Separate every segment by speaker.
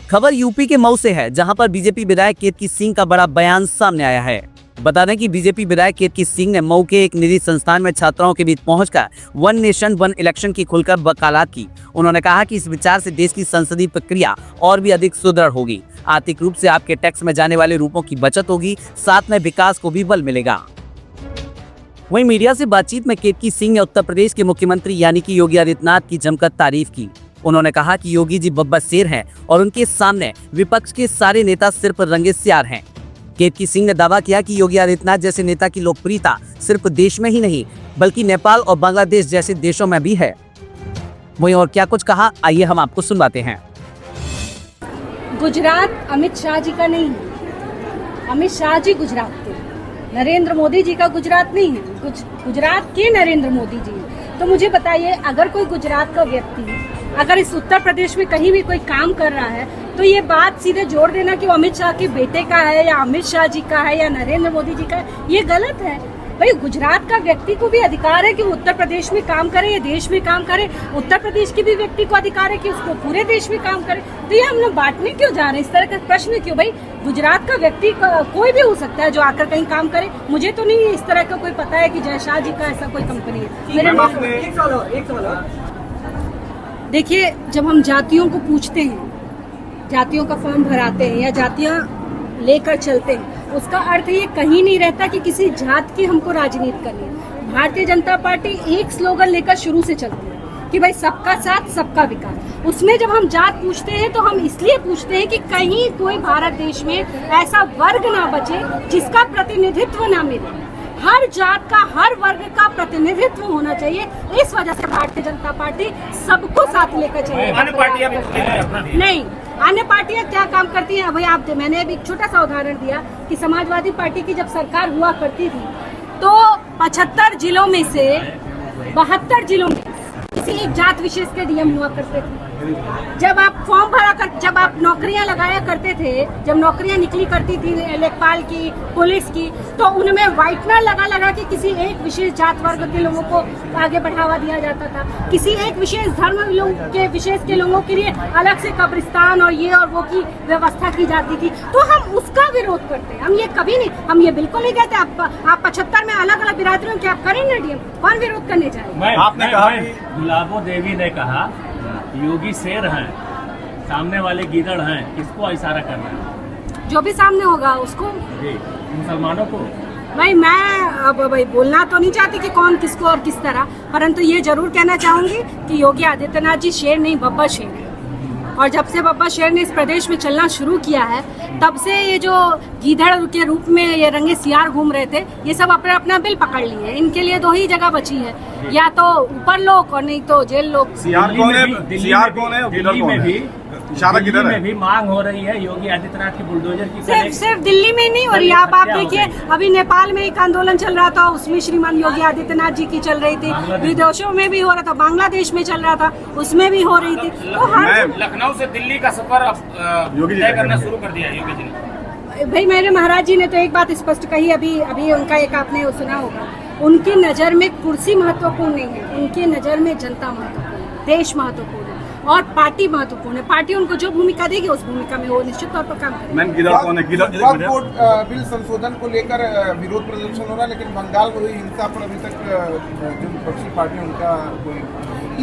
Speaker 1: खबर यूपी के मऊ से है, जहां पर बीजेपी विधायक केतकी सिंह का बड़ा बयान सामने आया है। बता दें कि बीजेपी विधायक केतकी सिंह ने मऊ के एक निजी संस्थान में छात्राओं के बीच पहुंचकर वन नेशन वन इलेक्शन की खुलकर वकालत की। उन्होंने कहा कि इस विचार से देश की संसदीय प्रक्रिया और भी अधिक सुदृढ़ होगी। आर्थिक रूप से आपके टैक्स में जाने वाले रूपों की बचत होगी, साथ में विकास को भी बल मिलेगा। वहीं मीडिया से बातचीत में केतकी सिंह ने उत्तर प्रदेश के मुख्यमंत्री यानी कि योगी आदित्यनाथ की जमकर तारीफ की। उन्होंने कहा कि योगी जी बब्बर शेर हैं और उनके सामने विपक्ष के सारे नेता सिर्फ रंगे सियार हैं। केतकी सिंह ने दावा किया कि योगी आदित्यनाथ जैसे नेता की लोकप्रियता सिर्फ देश में ही नहीं बल्कि नेपाल और बांग्लादेश जैसे देशों में भी है। वहीं और क्या कुछ कहा, आइए हम आपको सुनवाते हैं।
Speaker 2: गुजरात अमित शाह जी का नहीं है, अमित शाह जी गुजरात के, नरेंद्र मोदी जी का गुजरात नहीं है, गुजरात के नरेंद्र मोदी जी है। तो मुझे बताइए, अगर कोई गुजरात का व्यक्ति अगर इस उत्तर प्रदेश में कहीं भी कोई काम कर रहा है तो ये बात सीधे जोड़ देना कि वो अमित शाह के बेटे का है या अमित शाह जी का है या नरेंद्र मोदी जी का है, ये गलत है। भाई गुजरात का व्यक्ति को भी अधिकार है कि वो उत्तर प्रदेश में काम करे या देश में काम करे। उत्तर प्रदेश के भी व्यक्ति को अधिकार है कि उसको पूरे देश में काम करे। तो ये हम लोग बांटने क्यों जा रहे हैं, इस तरह का प्रश्न क्यों? भाई गुजरात का व्यक्ति कोई भी हो सकता है जो आकर कहीं काम करे। मुझे तो नहीं इस तरह का कोई पता है कि जय शाह जी का ऐसा कोई कंपनी है। देखिए, जब हम जातियों को पूछते हैं, जातियों का फॉर्म भराते हैं या जातियां लेकर चलते हैं, उसका अर्थ ये कहीं नहीं रहता कि किसी जात की हमको राजनीति करनी है। भारतीय जनता पार्टी एक स्लोगन लेकर शुरू से चलती है कि भाई सबका साथ सबका विकास। उसमें जब हम जात पूछते हैं तो हम इसलिए पूछते हैं कि कहीं कोई भारत देश में ऐसा वर्ग ना बचे जिसका प्रतिनिधित्व ना मिले। हर जात का, हर वर्ग का प्रतिनिधित्व होना चाहिए। इस वजह से भारतीय जनता पार्टी सबको साथ लेकर चलेगी। नहीं, अन्य पार्टियां क्या काम करती हैं? भाई आप, मैंने अभी एक छोटा सा उदाहरण दिया कि समाजवादी पार्टी की जब सरकार हुआ करती थी तो 75 जिलों में से 72 जिलों में किसी एक जात विशेष के डीएम हुआ करते थे। जब आप फॉर्म भरा कर, जब आप नौकरियां लगाया करते थे, जब नौकरियां निकली करती थी लेखपाल की, पुलिस की, तो उनमें व्हाइटनर लगा के किसी एक विशेष जात वर्ग के लोगों को आगे बढ़ावा दिया जाता था। किसी एक विशेष धर्म के विशेष के लोगों के लिए अलग से कब्रिस्तान और ये और वो की व्यवस्था की जाती थी। तो हम उसका विरोध करते हैं। हम ये कभी नहीं, हम ये बिल्कुल नहीं कहते आप 75 में अलग अलग बिरादरियों के आप करेंगे डीएम, कौन विरोध करने जाएगा?
Speaker 3: आपने कहा, गुलाबो देवी ने कहा योगी शेर हैं, सामने वाले गीदड़ हैं, किसको इशारा करना है?
Speaker 2: जो भी सामने होगा उसको,
Speaker 3: मुसलमानों को।
Speaker 2: भाई मैं अब भाई बोलना तो नहीं चाहती कि कौन किसको और किस तरह, परंतु ये जरूर कहना चाहूंगी कि योगी आदित्यनाथ जी शेर नहीं, बब्बर शेर है। और जब से बब्बर शेर ने इस प्रदेश में चलना शुरू किया है, तब से ये जो गीदड़ के रूप में ये रंगे सियार घूम रहे थे, ये सब अपना अपना बिल पकड़ लिए। इनके लिए दो ही जगह बची है, या तो ऊपर लोग और नहीं तो जेल लोग।
Speaker 3: सियार कौन है? दिल्ली में भी मांग हो रही है योगी आदित्यनाथ की बुलडोजर की।
Speaker 2: सिर्फ दिल्ली में नहीं हो रही, आप देखिए अभी नेपाल में एक आंदोलन चल रहा था, उसमें श्रीमान योगी आदित्यनाथ जी की चल रही थी। विदेशों में भी हो रहा था, बांग्लादेश में चल रहा था, उसमें भी हो रही थी। तो
Speaker 3: लखनऊ से दिल्ली का सफर अब योगी तय करना शुरू कर दिया है योगी जी ने।
Speaker 2: भाई मेरे महाराज जी ने तो एक बात स्पष्ट कही, अभी उनका एक आपने सुना होगा, उनकी नजर में कुर्सी महत्वपूर्ण नहीं है, उनकी नजर में जनता महत्वपूर्ण है, देश महत्वपूर्ण है और पार्टी महत्वपूर्ण है। पार्टी उनको जो भूमिका देगी उस भूमिका में वो निश्चित तौर पर काम करेगी।
Speaker 4: बिल संशोधन को लेकर विरोध प्रदर्शन हो रहा है, लेकिन बंगाल में हुई हिंसा पर अभी तक जो विपक्षी पार्टी उनका कोई,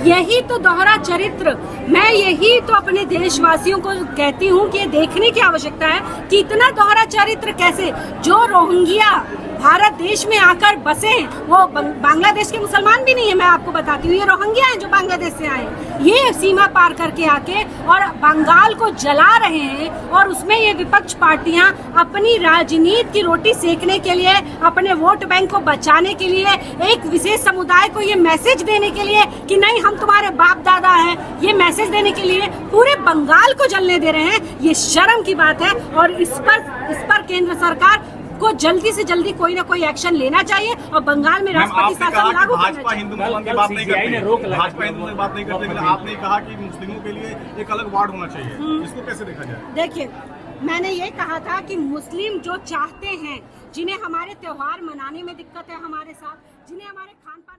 Speaker 2: यही तो दोहरा चरित्र, मैं यही तो अपने देशवासियों को कहती हूँ कि ये देखने की आवश्यकता है कि इतना दोहरा चरित्र कैसे। जो रोहिंग्या भारत देश में आकर बसे हैं वो बांग्लादेश के मुसलमान भी नहीं है, मैं आपको बताती हूँ, ये रोहिंग्या हैं जो बांग्लादेश से आए हैं। ये सीमा पार करके आके और बंगाल को जला रहे हैं और उसमें ये विपक्ष पार्टियां अपनी राजनीति की रोटी सेकने के लिए, अपने वोट बैंक को बचाने के लिए, एक विशेष समुदाय को ये मैसेज देने के लिए कि नहीं हम तुम्हारे बाप दादा हैं, ये मैसेज देने के लिए पूरे बंगाल को जलने दे रहे हैं। ये शर्म की बात है और इस पर केंद्र सरकार को जल्दी से जल्दी कोई ना कोई एक्शन लेना चाहिए और बंगाल में राष्ट्रपति शासन लागू करना चाहिए।
Speaker 4: भाजपा हिंदू मुसलमान की बात नहीं करती, भाजपा हिंदू की बात नहीं करती, लेकिन आपने कहा कि मुस्लिमों के लिए एक अलग वार्ड होना चाहिए, इसको कैसे देखा जाए?
Speaker 2: देखिए, मैंने ये कहा था कि मुस्लिम जो चाहते हैं, जिन्हें हमारे त्योहार मनाने में दिक्कत है हमारे साथ, जिन्हें हमारे खान पान